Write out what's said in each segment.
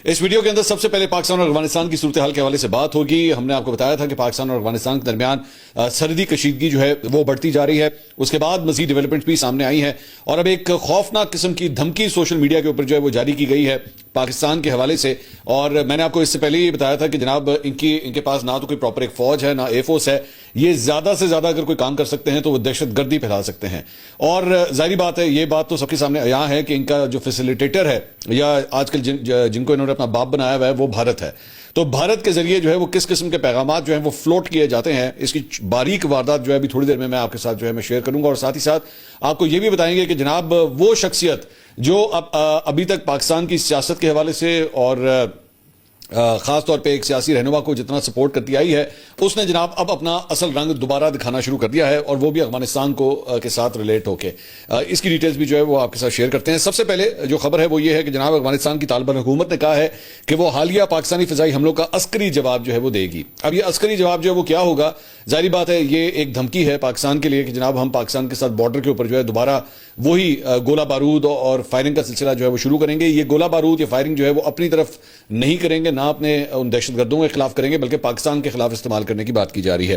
اس video کے اندر سب سے پہلے پاکستان اور افغانستان کی صورتحال کے حوالے سے بات ہوگی. ہم نے آپ کو بتایا تھا کہ پاکستان اور افغانستان کے درمیان سرحدی کشیدگی جو ہے وہ بڑھتی جا رہی ہے. اس کے بعد مزید ڈیولپمنٹ بھی سامنے آئی ہیں اور اب ایک خوفناک قسم کی دھمکی سوشل میڈیا کے اوپر جو ہے وہ جاری کی گئی ہے پاکستان کے حوالے سے. اور میں نے آپ کو اس سے پہلے یہ بتایا تھا کہ جناب ان کے پاس نہ تو کوئی پراپر ایک فوج ہے نہ ایئر فورس ہے. یہ زیادہ سے زیادہ اگر کوئی کام کر سکتے ہیں تو وہ دہشت گردی پھیلا سکتے ہیں. اور ظاہری بات ہے, یہ بات تو سب کے سامنے عیاں ہے کہ ان کا جو فیسیلیٹیٹر ہے یا آج کل جن کو انہوں نے اپنا باپ بنایا ہوا ہے وہ بھارت ہے. تو بھارت کے ذریعے جو ہے وہ کس قسم کے پیغامات جو ہیں وہ فلوٹ کیے جاتے ہیں, اس کی باریک واردات جو ہے ابھی تھوڑی دیر میں آپ کے ساتھ جو ہے میں شیئر کروں گا. اور ساتھ ہی ساتھ آپ کو یہ بھی بتائیں گے کہ جناب وہ شخصیت جو ابھی تک پاکستان کی سیاست کے حوالے سے اور خاص طور پہ ایک سیاسی رہنما کو جتنا سپورٹ کرتی آئی ہے, اس نے جناب اب اپنا اصل رنگ دوبارہ دکھانا شروع کر دیا ہے, اور وہ بھی افغانستان کے ساتھ ریلیٹ ہو کے. اس کی ڈیٹیلز بھی جو ہے وہ آپ کے ساتھ شیئر کرتے ہیں. سب سے پہلے جو خبر ہے وہ یہ ہے کہ جناب افغانستان کی طالبان حکومت نے کہا ہے کہ وہ حالیہ پاکستانی فضائی حملوں کا عسکری جواب جو ہے وہ دے گی. اب یہ عسکری جواب جو ہے وہ کیا ہوگا؟ ظاہری بات ہے یہ ایک دھمکی ہے پاکستان کے لیے کہ جناب ہم پاکستان کے ساتھ بارڈر کے اوپر جو ہے دوبارہ وہی گولہ بارود اور فائرنگ کا سلسلہ جو ہے وہ شروع کریں گے. یہ گولہ بارود یا فائرنگ جو ہے وہ اپنی طرف نہیں کریں گے, نہ اپنے ان دہشت گردوں کے خلاف کریں گے, بلکہ پاکستان کے خلاف استعمال کرنے کی بات کی جا رہی ہے.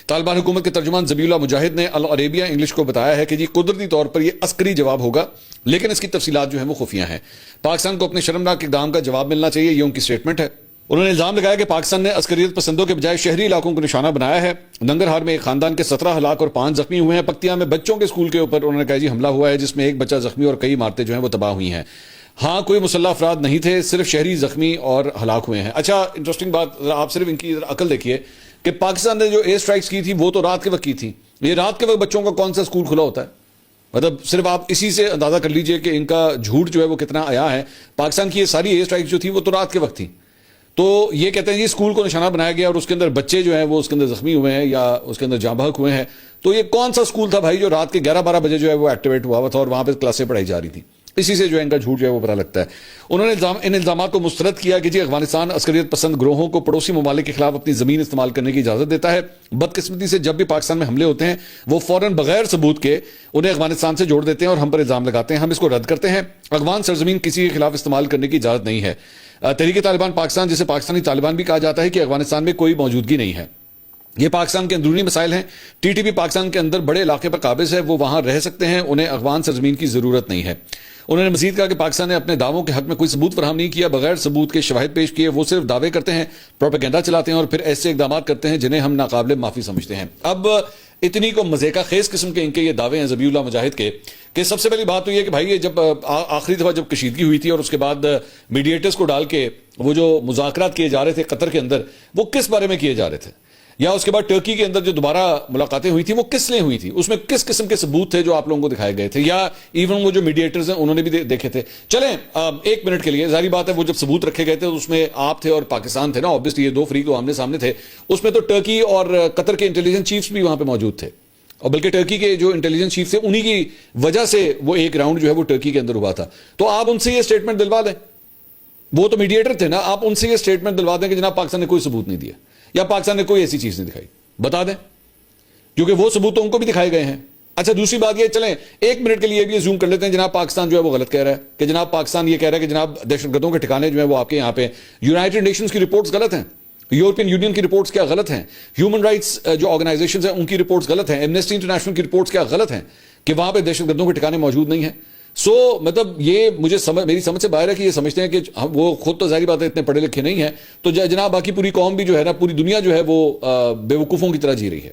طالبان حکومت کے ترجمان ذبیح اللہ مجاہد نے العربیہ انگلش کو بتایا ہے کہ جی قدرتی طور پر یہ عسکری جواب ہوگا, لیکن اس کی تفصیلات جو ہیں وہ خفیہ ہیں. پاکستان کو اپنے شرمناک اقدام کا جواب ملنا چاہیے, یہ ان کی سٹیٹمنٹ ہے. انہوں نے الزام لگایا کہ پاکستان نے عسکریت پسندوں کے بجائے شہری علاقوں کو نشانہ بنایا ہے. ننگرہار میں ایک خاندان کے 17 ہلاک اور 5 زخمی ہوئے ہیں. پکتیا میں بچوں کے اسکول کے اوپر انہوں نے کہا جی حملہ ہوا ہے, جس میں ایک بچہ زخمی اور کئی عمارتیں جو ہیں وہ تباہ ہوئی ہیں. ہاں کوئی مسلح افراد نہیں تھے, صرف شہری زخمی اور ہلاک ہوئے ہیں. اچھا انٹرسٹنگ بات, آپ صرف ان کی عقل دیکھیے کہ پاکستان نے جو ایئر اسٹرائکس کی تھی وہ تو رات کے وقت کی تھی. یہ رات کے وقت بچوں کا کون سا اسکول کھلا ہوتا ہے؟ مطلب صرف آپ اسی سے اندازہ کر لیجئے کہ ان کا جھوٹ جو ہے وہ کتنا عیاں ہے. پاکستان کی یہ ساری ایئر اسٹرائکس جو تھی وہ تو رات کے وقت تھی. تو یہ کہتے ہیں جی اسکول کو نشانہ بنایا گیا اور اس کے اندر بچے جو ہیں وہ اس کے اندر زخمی ہوئے ہیں یا اس کے اندر جاں بحق ہوئے ہیں. تو یہ کون سا اسکول تھا بھائی جو رات کے 11-12 بجے جو ہے وہ ایکٹیویٹ ہوا تھا اور وہاں پہ کلاسیں پڑھائی جا رہی تھی؟ اسی سے جو ہے ان کا جھوٹ جو ہے وہ پتہ لگتا ہے. انہوں نے ان الزامات کو مسترد کیا کہ جی افغانستان عسکریت پسند گروہوں کو پڑوسی ممالک کے خلاف اپنی زمین استعمال کرنے کی اجازت دیتا ہے. بدقسمتی سے جب بھی پاکستان میں حملے ہوتے ہیں وہ فوراً بغیر ثبوت کے انہیں افغانستان سے جوڑ دیتے ہیں اور ہم پر الزام لگاتے ہیں. ہم اس کو رد کرتے ہیں. افغان سرزمین کسی کے خلاف استعمال کرنے کی اجازت نہیں ہے. تحریک طالبان پاکستان, جسے پاکستانی طالبان بھی کہا جاتا ہے, کہ افغانستان میں کوئی موجودگی نہیں ہے. یہ پاکستان کے اندرونی مسائل ہیں. ٹی ٹی پی پاکستان کے اندر بڑے علاقے پر قابض ہے, وہ وہاں رہ سکتے ہیں, انہیں افغان سرزمین کی ضرورت نہیں ہے. انہوں نے مزید کہا کہ پاکستان نے اپنے دعووں کے حق میں کوئی ثبوت فراہم نہیں کیا, بغیر ثبوت کے شواہد پیش کیے وہ صرف دعوے کرتے ہیں, پروپیگنڈا چلاتے ہیں اور پھر ایسے اقدامات کرتے ہیں جنہیں ہم ناقابل معافی سمجھتے ہیں. اب اتنی کو مزے کا خیز قسم کے ان کے یہ دعوے ہیں ذبیح اللہ مجاہد کے, کہ سب سے پہلی بات تو یہ کہ بھائی یہ جب آخری دفعہ جب کشیدگی ہوئی تھی اور اس کے بعد میڈیٹرز کو ڈال کے وہ جو مذاکرات کیے جا رہے تھے قطر کے اندر, وہ کس بارے میں کیے جا رہے تھے؟ یا اس کے بعد ٹرکی کے اندر جو دوبارہ ملاقاتیں ہوئی تھیں وہ کس لیے ہوئی تھی؟ اس میں کس قسم کے ثبوت تھے جو آپ لوگوں کو دکھائے گئے تھے؟ یا ایون وہ جو میڈیٹرز ہیں انہوں نے بھی دیکھے تھے؟ چلیں ایک منٹ کے لیے, ظاہری بات ہے وہ جب ثبوت رکھے گئے تھے اس میں آپ تھے اور پاکستان تھے نا, obviously یہ دو فریق تو آمنے سامنے تھے. اس میں تو ٹرکی اور قطر کے انٹیلیجنس چیفز بھی وہاں پہ موجود تھے, اور بلکہ ٹرکی کے جو انٹیلیجنس چیف تھے انہی کی وجہ سے وہ ایک راؤنڈ جو ہے وہ ٹرکی کے اندر ہوا تھا. تو آپ ان سے یہ اسٹیٹمنٹ دلوا دیں, وہ تو میڈیٹر تھے نا, آپ ان سے یہ اسٹیٹمنٹ دلوا دیں کہ جناب پاکستان نے کوئی ثبوت نہیں دیا یا پاکستان نے کوئی ایسی چیز نہیں دکھائی, بتا دیں, کیونکہ وہ ثبوت تو ان کو بھی دکھائے گئے ہیں. اچھا دوسری بات یہ, چلیں ایک منٹ کے لیے بھی زوم کر لیتے ہیں, جناب پاکستان جو ہے وہ غلط کہہ رہا ہے کہ جناب پاکستان یہ کہہ رہا ہے کہ جناب دہشت گردوں کے ٹھکانے جو ہیں وہ آپ کے یہاں پہ. یونائٹڈ نیشنز کی رپورٹس غلط ہیں, یورپین یونین کی رپورٹس کیا غلط ہیں, ہیومن رائٹس جو آرگنائزیشنز ہیں ان کی رپورٹس غلط ہیں, ایمنسٹی انٹرنیشنل کی رپورٹس کیا غلط ہیں کہ وہاں پہ دہشت گردوں کے ٹھکانے موجود نہیں ہیں. مطلب یہ مجھے میری سمجھ سے باہر ہے کہ یہ سمجھتے ہیں کہ وہ خود تو ظاہری بات ہے اتنے پڑھے لکھے نہیں ہیں, تو جناب باقی پوری قوم بھی جو ہے نا, پوری دنیا جو ہے وہ بے وقوفوں کی طرح جی رہی ہے.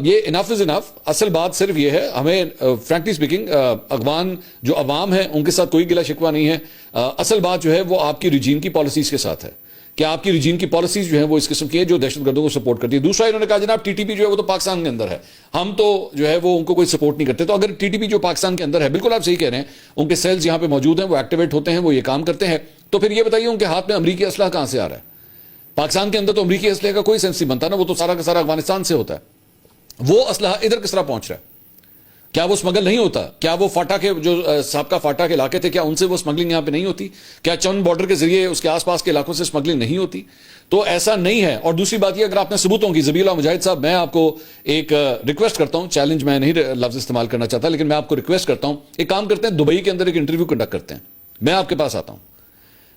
یہ انف از انف. اصل بات صرف یہ ہے, ہمیں فرینکلی اسپیکنگ افغان جو عوام ہیں ان کے ساتھ کوئی گلہ شکوہ نہیں ہے. اصل بات جو ہے وہ آپ کی رجیم کی پالیسیز کے ساتھ ہے کہ آپ کی رجیم کی پالیسیز جو ہیں وہ اس قسم کی ہیں جو دہشت گردوں کو سپورٹ کرتی ہے. دوسرا انہوں نے کہا جناب ٹی ٹی پی جو ہے وہ تو پاکستان کے اندر ہے, ہم تو جو ہے وہ ان کو کوئی سپورٹ نہیں کرتے. تو اگر ٹی ٹی پی جو پاکستان کے اندر ہے, بالکل آپ صحیح کہہ رہے ہیں, ان کے سیلز یہاں پہ موجود ہیں, وہ ایکٹیویٹ ہوتے ہیں, وہ یہ کام کرتے ہیں, تو پھر یہ بتائیے ان کے ہاتھ میں امریکی اسلحہ کہاں سے آ رہا ہے؟ پاکستان کے اندر تو امریکی اسلحے کا کوئی سینس نہیں بنتا نا, وہ تو سارا کا سارا افغانستان سے ہوتا ہے. وہ اسلحہ ادھر کس طرح پہنچ رہا ہے؟ کیا وہ اسمگل نہیں ہوتا؟ کیا وہ فاٹا کے جو سابقہ فاٹا کے علاقے تھے, کیا ان سے وہ اسمگلنگ یہاں پہ نہیں ہوتی؟ کیا چند بارڈر کے ذریعے اس کے آس پاس کے علاقوں سے اسمگلنگ نہیں ہوتی؟ تو ایسا نہیں ہے. اور دوسری بات یہ, اگر آپ نے ثبوتوں کی, ذبیح اللہ مجاہد صاحب میں آپ کو ایک ریکویسٹ کرتا ہوں, چیلنج میں نہیں لفظ استعمال کرنا چاہتا, لیکن میں آپ کو ریکویسٹ کرتا ہوں, ایک کام کرتے ہیں, دبئی کے اندر ایک انٹرویو کنڈکٹ کرتے ہیں, میں آپ کے پاس آتا ہوں,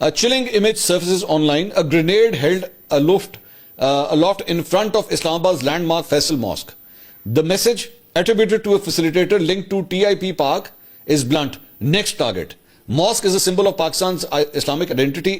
a chilling image surfaces online, a grenade held aloft in front of Islamabad's landmark Faisal Mosque. The message attributed to a facilitator linked to TIP Park is blunt: next target. Mosque is a symbol of Pakistan's Islamic identity.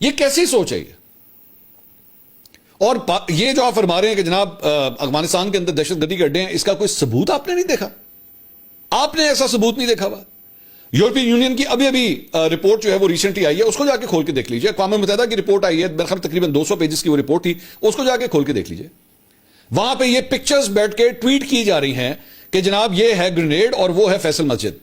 یہ کیسی سوچ ہے یہ؟ اور یہ جو آپ فرما رہے ہیں کہ جناب افغانستان کے اندر دہشت گردی کے اڈے ہیں، اس کا کوئی ثبوت آپ نے نہیں دیکھا؟ آپ نے ایسا ثبوت نہیں دیکھا ہوا؟ یورپین یونین کی ابھی رپورٹ جو ہے وہ ریسنٹلی آئی ہے، اس کو جا کے کھول کے دیکھ لیجئے. اقوام متحدہ کی رپورٹ آئی ہے، میرے خیال تقریباً 200 پیجز کی وہ رپورٹ تھی، اس کو جا کے کھول کے دیکھ لیجئے. وہاں پہ یہ پکچرز بیٹھ کے ٹویٹ کی جا رہی ہیں کہ جناب یہ ہے گرینیڈ اور وہ ہے فیصل مسجد.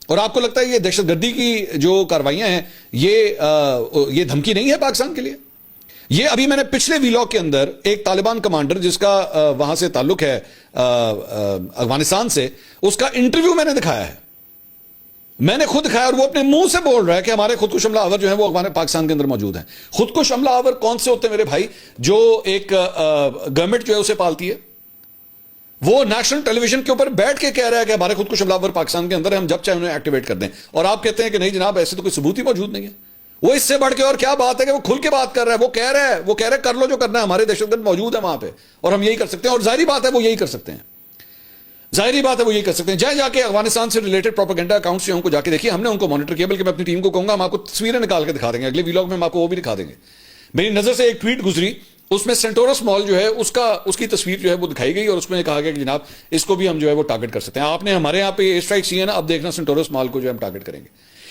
اور آپ کو لگتا ہے یہ دہشت گردی کی جو کاروائیاں ہیں یہ دھمکی نہیں ہے پاکستان کے لیے؟ یہ ابھی میں نے پچھلے ویلاگ کے اندر ایک طالبان کمانڈر جس کا وہاں سے تعلق ہے افغانستان سے، اس کا انٹرویو میں نے دکھایا ہے، میں نے خود دکھایا، اور وہ اپنے منہ سے بول رہا ہے کہ ہمارے خودکش حملہ آور جو ہیں وہ پاکستان کے اندر موجود ہیں. خودکش حملہ آور کون سے ہوتے ہیں میرے بھائی؟ جو ایک گورنمنٹ جو ہے اسے پالتی ہے. وہ نیشنل ٹیلی ویژن کے اوپر بیٹھ کے کہہ رہا ہے کہ ہمارے خودکش حملہ آور پاکستان کے اندر ہے، ہم جب چاہے انہیں ایکٹیویٹ کر دیں. اور آپ کہتے ہیں کہ نہیں جناب ایسے تو کوئی ثبوت ہی موجود نہیں ہے. وہ اس سے بڑھ کے اور کیا بات ہے کہ وہ کھل کے بات کر رہا ہے. وہ کہہ رہا ہے کر لو جو کرنا ہے، ہمارے دہشت گرد موجود ہیں وہاں پہ اور ہم یہی کر سکتے ہیں. اور ظاہری بات ہے وہ یہی کر سکتے ہیں، ظاہری بات ہے وہ یہی کر سکتے ہیں. جا کے افغانستان سے ریلیٹڈ پروپیگنڈا اکاؤنٹس جو ہیں ان کو جا کے دیکھیے. ہم نے ان کو مانیٹر کیا، بلکہ میں اپنی ٹیم کو کہوں گا ہم آپ کو تصویریں نکال کے دکھا دیں گے، اگلے ویلاگ میں ہم آپ کو وہ بھی دکھا دیں گے. میری نظر سے ایک ٹویٹ گزری، اس میں سینٹورس مال جو ہے اس کی تصویر جو ہے وہ دکھائی گئی، اور اس میں کہا گیا کہ جناب اس کو بھی ہم جو ہے وہ ٹارگٹ کر سکتے ہیں. آپ نے ہمارے یہاں پہ ایئر اسٹرائکس کی ہے نا، اب دیکھنا سینٹورس مال کو جو ہم ٹارگٹ کریں گے.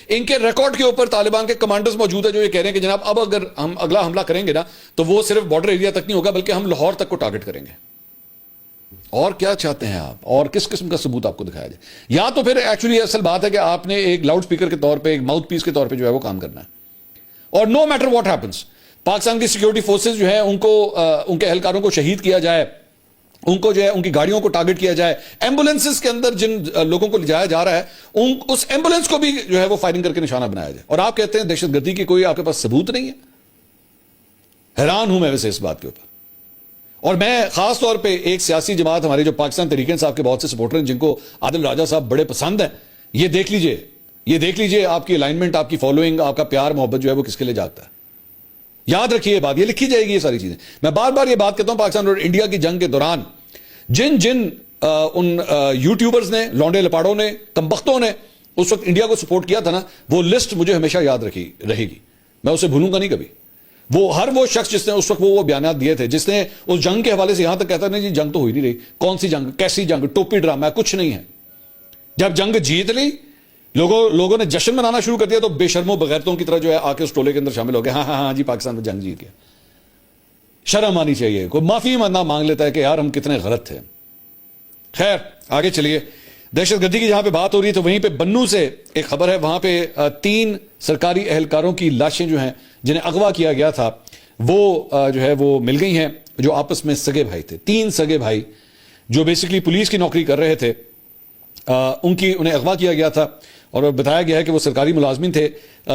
ان کے ریکارڈ کے اوپر طالبان کے کمانڈرز موجود ہیں جو یہ کہہ رہے ہیں کہ جناب اب اگر ہم اگلا حملہ کریں گے نا تو وہ صرف بارڈر ایریا تک نہیں ہوگا بلکہ ہم لاہور تک کو ٹارگٹ کریں گے. اور کیا چاہتے ہیں آپ؟ اور کس قسم کا ثبوت آپ کو دکھایا جائے؟ یا تو پھر ایکچولی اصل بات ہے کہ آپ نے ایک لاؤڈ سپیکر کے طور پہ، ایک ماؤتھ پیس کے طور پہ جو ہے وہ کام کرنا ہے. اور no matter what happens, Pakistan کی سیکورٹی فورسز جو ہیں ان کو ان کے اہلکاروں کو شہید کیا جائے، ان کو جو ہے ان کی گاڑیوں کو ٹارگٹ کیا جائے، ایمبولینسز کے اندر جن لوگوں کو لے جایا جا رہا ہے اس ایمبولینس کو بھی جو ہے وہ فائرنگ کر کے نشانہ بنایا جائے. اور آپ کہتے ہیں دہشت گردی کی کوئی آپ کے پاس ثبوت نہیں ہے؟ حیران ہوں میں ویسے اس بات کے اوپر. اور میں خاص طور پہ ایک سیاسی جماعت ہماری جو پاکستان تحریک انصاف کے بہت سے سپورٹر ہیں جن کو عادل راجہ صاحب بڑے پسند ہیں، یہ دیکھ لیجئے آپ کی الائنمنٹ، آپ کی فالوئنگ، آپ کا پیار محبت جو ہے وہ کس کے لیے جاتا ہے. یاد رکھیے یہ بات، یہ لکھی جائے گی یہ ساری چیزیں. میں بار بار یہ بات کہتا ہوں، پاکستان اور انڈیا کی جنگ کے دوران جن ان یوٹیوبرز نے، لونڈے لپاڑوں نے، کمبختوں نے اس وقت انڈیا کو سپورٹ کیا تھا نا، وہ لسٹ مجھے ہمیشہ یاد رہے گی، میں اسے بھولوں گا نہیں کبھی. وہ شخص جس نے اس وقت وہ بیانات دیے تھے، جس نے اس جنگ کے حوالے سے یہاں تک کہتا نہیں جی جنگ تو ہوئی نہیں رہی، کون سی جنگ، کیسی جنگ، ٹوپی ڈرامہ، کچھ نہیں ہے. جب جنگ جیت لی، لوگوں نے جشن منانا شروع کر دیا تو بے شرموں بغیرتوں کی طرح جو ہے آ کے اس ٹولے کے اندر شامل ہو گئے. ہاں جی پاکستان میں جنگ جیت گیا. شرم آنی چاہیے، کوئی معافی ماننا مانگ لیتا ہے کہ یار ہم کتنے غلط تھے. خیر آگے چلیے. دہشت گردی کی جہاں پہ بات ہو رہی ہے تو وہیں پہ بنو سے ایک خبر ہے، وہاں پہ 3 سرکاری اہلکاروں کی لاشیں جو ہیں جنہیں اغوا کیا گیا تھا وہ جو ہے وہ مل گئی ہیں، جو آپس میں سگے بھائی تھے. 3 سگے بھائی جو بیسیکلی پولیس کی نوکری کر رہے تھے، انہیں اغوا کیا گیا تھا اور بتایا گیا ہے کہ وہ سرکاری ملازمین تھے.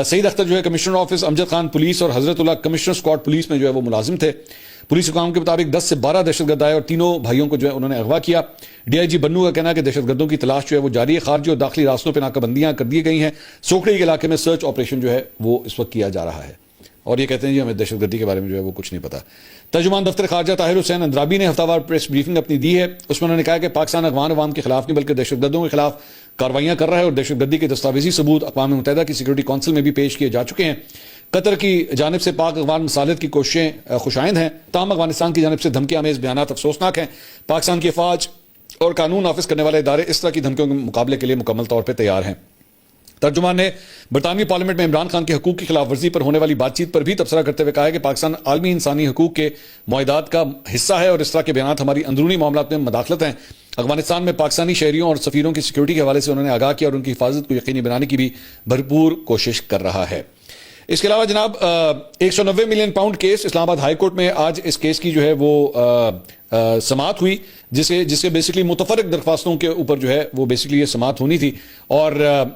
سعید اختر جو ہے commissioner office Amjad Khan police اور حضرت اللہ کمشنر اسکواڈ پولیس میں جو ہے وہ ملازم تھے. پولیس حکام کے مطابق 10 سے 12 دہشت گرد آئے اور تینوں بھائیوں کو جو ہے انہوں نے اغوا کیا. ڈی آئی جی بنو کا کہنا ہے کہ دہشت گردوں کی تلاش جو ہے وہ جاری ہے، خارجی اور داخلی راستوں پہ ناکہ بندیاں کر دی گئی ہیں. سوکڑی کے علاقے میں سرچ آپریشن جو ہے وہ اس وقت کیا جا رہا ہے. اور یہ کہتے ہیں جی ہمیں دہشت گردی کے بارے میں جو ہے وہ کچھ نہیں پتا. ترجمان دفتر خارجہ طاہر حسین اندرابی نے ہفتہ وار پریس بریفنگ اپنی دی ہے. اس میں انہوں نے کہا کہ پاکستان افغان عوام کے خلاف نہیں بلکہ دہشت گردوں کے خلاف کاروائیاں کر رہا ہے اور دہشت گردی کے دستاویزی ثبوت اقوام متحدہ کی سیکورٹی کونسل میں بھی پیش کیے جا چکے ہیں. قطر کی جانب سے پاک افغان مصالحت کی کوششیں خوشائند ہیں، تاہم افغانستان کی جانب سے دھمکی آمیز بیانات افسوسناک ہیں. پاکستان کی افواج اور قانون نافذ کرنے والے ادارے اس طرح کی دھمکیوں کے مقابلے کے لیے مکمل طور پہ تیار ہیں. ترجمان نے برطانوی پارلیمنٹ میں عمران خان کے حقوق کی خلاف ورزی پر ہونے والی بات چیت پر بھی تبصرہ کرتے ہوئے کہا ہے کہ پاکستان عالمی انسانی حقوق کے معاہدات کا حصہ ہے اور اس طرح کے بیانات ہماری اندرونی معاملات میں مداخلت ہیں. افغانستان میں پاکستانی شہریوں اور سفیروں کی سیکورٹی کے حوالے سے انہوں نے آگاہ کیا اور ان کی حفاظت کو یقینی بنانے کی بھی بھرپور کوشش کر رہا ہے. اس کے علاوہ جناب 190 ملین پاؤنڈ کیس اسلام آباد ہائی کورٹ میں آج اس کیس کی جو ہے وہ سماعت ہوئی، جس سے بیسکلی متفرق درخواستوں کے اوپر جو ہے وہ بیسکلی یہ سماعت ہونی تھی اور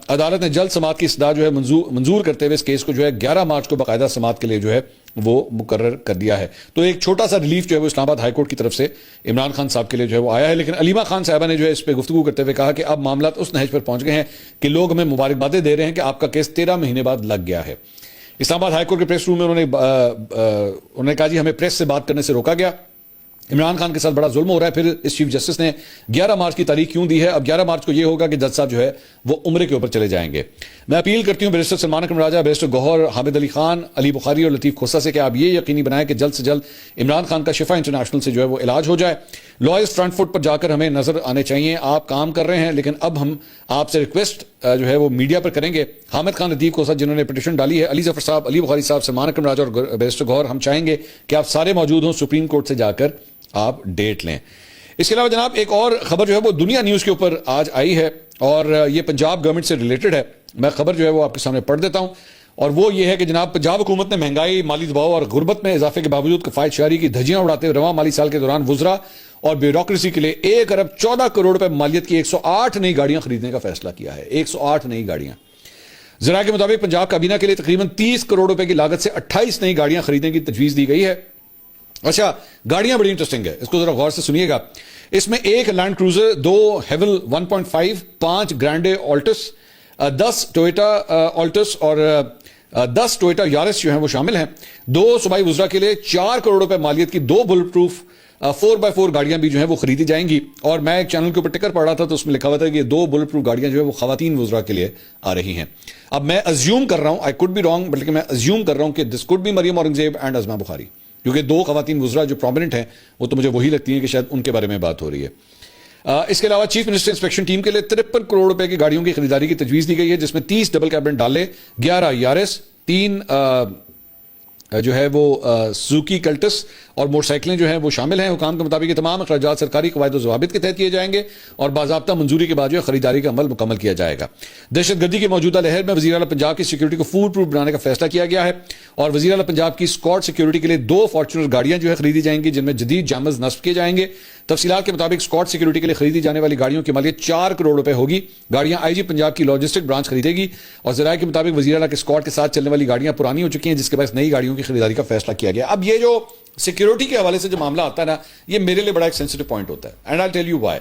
عدالت نے جلد سماعت کی استدعا جو ہے منظور کرتے ہوئے اس کیس کو جو ہے 11 مارچ کو باقاعدہ سماعت کے لیے جو ہے وہ مقرر کر دیا ہے. تو ایک چھوٹا سا ریلیف جو ہے وہ اسلام آباد ہائی کورٹ کی طرف سے عمران خان صاحب کے لیے جو ہے وہ آیا ہے. لیکن علیمہ خان صاحبہ نے جو ہے اس پہ گفتگو کرتے ہوئے کہا کہ اب معاملات اس نہج پر پہنچ گئے ہیں کہ لوگ ہمیں مبارکبادیں دے رہے ہیں کہ آپ کا کیس 13 مہینے بعد لگ گیا ہے. اسلام آباد ہائی کورٹ کے پریس روم میں انہوں نے کہا جی ہمیں پریس سے بات کرنے سے روکا گیا عمران خان کے ساتھ بڑا ظلم ہو رہا ہے. پھر اس چیف جسٹس نے 11 مارچ کی تاریخ کیوں دی ہے؟ اب 11 مارچ کو یہ ہوگا کہ جج صاحب جو ہے وہ عمرے کے اوپر چلے جائیں گے. میں اپیل کرتی ہوں بیرسٹر سلمان اکرم راجہ، بیرسٹر گوہر، حامد علی خان، علی بخاری اور لطیف کھوسہ سے کہ آپ یہ یقینی بنائیں کہ جلد سے جلد عمران خان کا شفا انٹرنیشنل سے جو ہے وہ علاج ہو جائے. لائرز فرنٹ فٹ پر جا کر ہمیں نظر آنے چاہیے. آپ کام کر رہے ہیں، لیکن اب ہم آپ سے ریکویسٹ جو ہے وہ میڈیا پر کریں گے. حامد خان، لطیف کھوسہ جنہوں نے پٹیشن ڈالی ہے، علی ظفر صاحب، علی بخاری صاحب، سلمان اکرم راجہ اور بیرسٹر گوہر، ہم چاہیں گے کہ آپ سارے موجود ہوں سپریم کورٹ سے جا کر آپ ڈیٹ لیں. اس کے علاوہ جناب ایک اور خبر جو ہے وہ دنیا نیوز کے اوپر آج آئی ہے اور یہ پنجاب گورنمنٹ سے ریلیٹڈ ہے. میں خبر جو ہے وہ آپ کے سامنے پڑھ دیتا ہوں اور وہ یہ ہے کہ جناب پنجاب حکومت نے مہنگائی، مالی دباؤ اور غربت میں اضافے کے باوجود کفایت شہری کی دھجیاں اڑاتے ہوئے رواں مالی سال کے دوران وزراء اور بیوروکریسی کے لیے 1 ارب 14 کروڑ روپے مالیت کی 108 نئی گاڑیاں خریدنے کا فیصلہ کیا ہے. 108 نئی گاڑیاں. ذرائع کے مطابق پنجاب کابینہ کے لیے تقریباً 30 کروڑ روپے کی لاگت سے 28 نئی گاڑیاں خریدنے کی تجویز دی گئی ہے. اچھا، گاڑیاں بڑی انٹرسٹنگ ہے، اس کو ذرا غور سے سنیے گا. اس میں 1 لینڈ کروزر، 2 ہیول 1.5، 5 گرینڈے آلٹس، 10 ٹویوٹا آلٹس اور 10 ٹویوٹا یارس جو ہیں وہ شامل ہیں. 2 صوبائی وزراء کے لیے 4 کروڑ روپے مالیت کی 2 بلٹ پروف 4x4 گاڑیاں بھی جو ہیں وہ خریدی جائیں گی. اور میں ایک چینل کے اوپر ٹکر پڑھ رہا تھا تو اس میں لکھا ہوا تھا کہ 2 بلٹ پروف گاڑیاں جو ہے وہ خواتین وزراء کے لیے آ رہی ہیں. اب میں ازیوم کر رہا ہوں، آئی کوڈ بی رانگ، بلکہ میں ازیوم کر رہا ہوں کہ دس کوڈ بی مریم اورنگزیب اینڈ ازما بخاری، کیونکہ 2 خواتین وزراء جو پرومیننٹ ہیں وہ تو مجھے وہی لگتی ہیں کہ شاید ان کے بارے میں بات ہو رہی ہے. اس کے علاوہ چیف منسٹر انسپیکشن ٹیم کے لیے 53 کروڑ روپے کی گاڑیوں کی خریداری کی تجویز دی گئی ہے، جس میں 30 ڈبل کیبن ڈالے، 11 یارس، 3 جو ہے وہ سوزوکی کلٹس اور موٹر سائیکلیں جو ہیں وہ شامل ہیں. حکام کے مطابق یہ تمام اخراجات سرکاری قواعد و ضوابط کے تحت کیے جائیں گے اور باضابطہ منظوری کے بعد جو ہے خریداری کا عمل مکمل کیا جائے گا. دہشت گردی کی موجودہ لہر میں وزیر اعلیٰ پنجاب کی سیکیورٹی کو فول پروف بنانے کا فیصلہ کیا گیا ہے اور وزیر اعلیٰ پنجاب کی اسکواڈ سیکیورٹی کے لیے 2 فارچونر گاڑیاں جو ہے خریدی جائیں گی، جن میں جدید جامز نصب کیے جائیں گے. تفصیلات کے مطابق اسکواڈ سیکیورٹی کے لیے خریدی جانے والی گاڑیوں کی مالیت 4 کروڑ روپے ہوگی. گاڑیاں آئی جی پنجاب کی لاجسٹک برانچ خریدے گی اور ذرائع کے مطابق وزیر اعلیٰ کے اسکواڈ کے ساتھ چلنے والی گاڑیاں پرانی ہو چکی ہیں، جس کے باعث نئی گاڑیوں کی خریداری کا فیصلہ کیا گیا. اب یہ جو سیکیورٹی کے حوالے سے جو معاملہ آتا ہے نا، یہ میرے لیے بڑا ایک سینسیٹیو پوائنٹ ہوتا ہے. And I tell you why.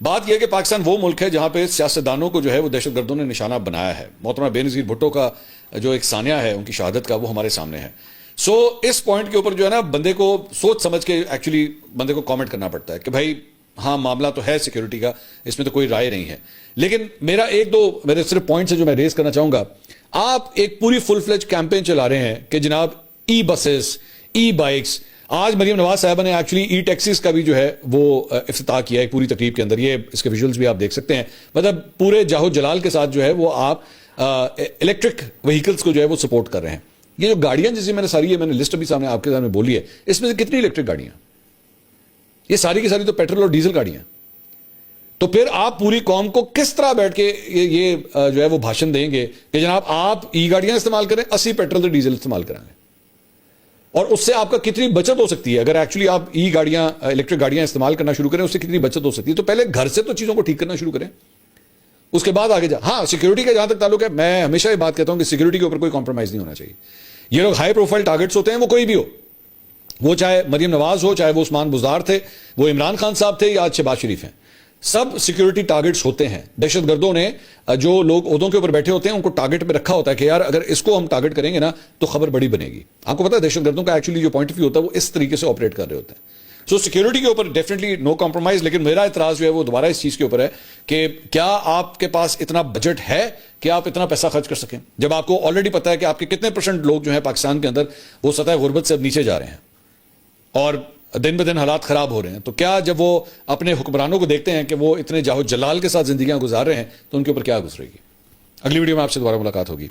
بات یہ ہے کہ پاکستان وہ ملک ہے جہاں پہ سیاستدانوں کو جو ہے وہ دہشت گردوں نے نشانہ بنایا ہے. محترمہ بے نظیر بھٹو کا جو ایک سانحہ ہے ان کی شہادت کا، وہ ہمارے سامنے ہے. سو اس پوائنٹ کے اوپر جو ہے نا بندے کو سوچ سمجھ کے ایکچولی بندے کو کامنٹ کرنا پڑتا ہے کہ بھائی ہاں معاملہ تو ہے سیکیورٹی کا، اس میں تو کوئی رائے نہیں ہے. لیکن میرا ایک دو میرے صرف پوائنٹس ہیں جو میں ریز کرنا چاہوں گا. آپ ایک پوری فل فلیج کیمپین چلا رہے ہیں کہ جناب ای بسز، ای بائکس. آج مریم نواز صاحبہ نے ایکچولی ای ٹیکسیز کا بھی جو ہے وہ افتتاح کیا ہے پوری تقریب کے اندر. یہ اس کے ویژولز بھی آپ دیکھ سکتے ہیں. مطلب پورے جاہو جلال کے ساتھ جو ہے وہ آپ الیکٹرک وہیکلز کو جو ہے وہ سپورٹ کر رہے ہیں. یہ جو گاڑیاں جیسے میں نے ساری ہے، میں نے لسٹ ابھی سامنے آپ کے سامنے بولی ہے، اس میں سے کتنی الیکٹرک گاڑیاں؟ یہ ساری کی ساری تو پیٹرول اور ڈیزل گاڑیاں. تو پھر آپ پوری قوم کو کس طرح بیٹھ کے یہ جو ہے وہ بھاشن دیں گے کہ جناب آپ ای گاڑیاں استعمال کریں، 80 پیٹرول اور ڈیزل استعمال کریں گے؟ اور اس سے آپ کا کتنی بچت ہو سکتی ہے اگر ایکچولی آپ ای گاڑیاں، الیکٹرک گاڑیاں استعمال کرنا شروع کریں، اس سے کتنی بچت ہو سکتی ہے. تو پہلے گھر سے تو چیزوں کو ٹھیک کرنا شروع کریں، اس کے بعد آگے ہاں سیکیورٹی کا جہاں تک تعلق ہے، میں ہمیشہ یہ بات کہتا ہوں کہ سیکیورٹی کے اوپر کوئی کمپرومائز نہیں ہونا چاہیے. یہ لوگ ہائی پروفائل ٹارگٹس ہوتے ہیں، وہ کوئی بھی ہو، وہ چاہے مریم نواز ہو، چاہے وہ عثمان بزدار تھے، وہ عمران خان صاحب تھے یا آج شہباز شریف ہیں، سب سیکیورٹی ٹارگٹس ہوتے ہیں. دہشت گردوں نے جو لوگ عہدوں کے اوپر بیٹھے ہوتے ہیں ان کو ٹارگٹ پہ رکھا ہوتا ہے کہ یار اگر اس کو ہم ٹارگٹ کریں گے نا تو خبر بڑی بنے گی. آپ کو پتا ہے دہشت گردوں کا ایکچولی جو پوائنٹ آف ویو ہوتا ہے وہ اس طریقے سے آپریٹ کر رہے ہوتے ہیں. سو سیکیورٹی کے اوپر ڈیفینیٹلی نو کمپرومائز. لیکن میرا اعتراض جو ہے وہ دوبارہ اس چیز کے اوپر ہے کہ کیا آپ کے پاس اتنا بجٹ ہے کہ آپ اتنا پیسہ خرچ کر سکیں، جب آپ کو آلریڈی پتا ہے کہ آپ کے کتنے % لوگ جو ہیں پاکستان کے اندر وہ سطح غربت سے اب نیچے جا رہے ہیں اور دن بدن حالات خراب ہو رہے ہیں. تو کیا جب وہ اپنے حکمرانوں کو دیکھتے ہیں کہ وہ اتنے جاہو جلال کے ساتھ زندگیاں گزار رہے ہیں تو ان کے اوپر کیا گزرے گی؟ اگلی ویڈیو میں آپ سے دوبارہ ملاقات ہوگی.